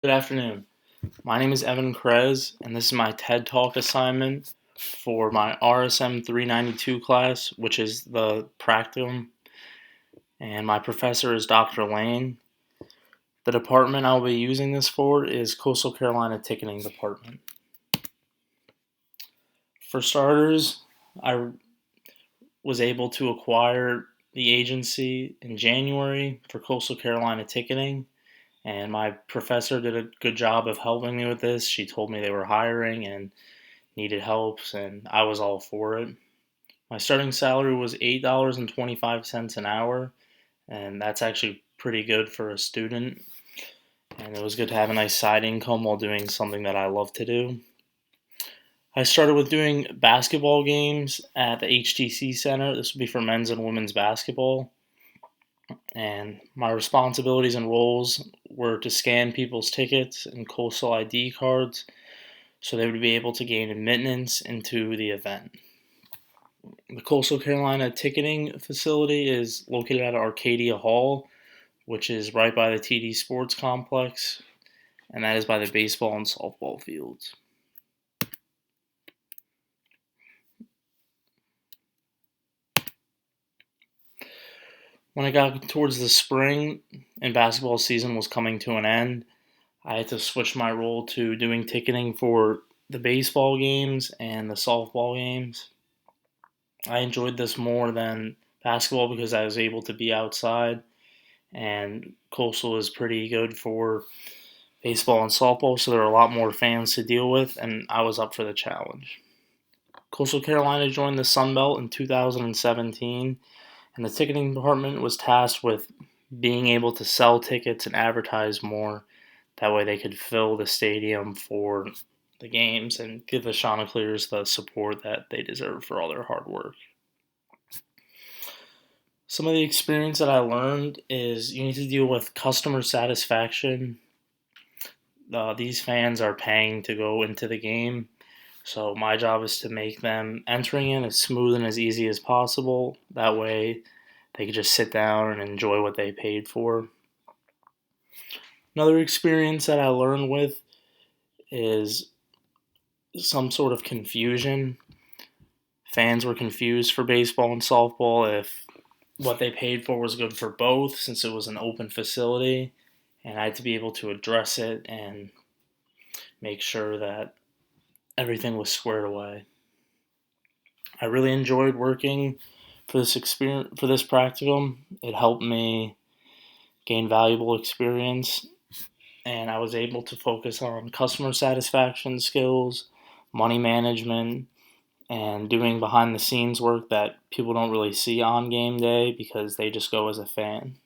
Good afternoon. My name is Evan Krez, and this is my TED Talk assignment for my RSM 392 class, which is the practicum, and my professor is Dr. Lane. The department I'll be using this for is Coastal Carolina Ticketing Department. For starters, I was able to acquire the agency in January for Coastal Carolina Ticketing. And my professor did a good job of helping me with this. She told me they were hiring and needed help, and I was all for it. My starting salary was $8.25 an hour, and that's actually pretty good for a student. And it was good to have a nice side income while doing something that I love to do. I started with doing basketball games at the HTC Center. This would be for men's and women's basketball. And my responsibilities and roles were to scan people's tickets and Coastal ID cards so they would be able to gain admittance into the event. The Coastal Carolina ticketing facility is located at Arcadia Hall, which is right by the TD Sports Complex, and that is by the baseball and softball fields. When I got towards the spring and basketball season was coming to an end, I had to switch my role to doing ticketing for the baseball games and the softball games. I enjoyed this more than basketball because I was able to be outside, and Coastal is pretty good for baseball and softball, so there are a lot more fans to deal with, and I was up for the challenge. Coastal Carolina joined the Sun Belt in 2017, and the ticketing department was tasked with being able to sell tickets and advertise more. That way they could fill the stadium for the games and give the Chanticleers the support that they deserve for all their hard work. Some of the experience that I learned is you need to deal with customer satisfaction. These fans are paying to go into the game, so my job is to make them entering in as smooth and as easy as possible. That way they can just sit down and enjoy what they paid for. Another experience that I learned with is some sort of confusion. Fans were confused for baseball and softball if what they paid for was good for both, since it was an open facility, and I had to be able to address it and make sure that everything was squared away. I really enjoyed working for this experience for this practicum. It helped me gain valuable experience, and I was able to focus on customer satisfaction skills, money management, and doing behind the scenes work that people don't really see on game day because they just go as a fan.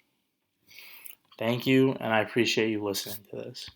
Thank you, and I appreciate you listening to this.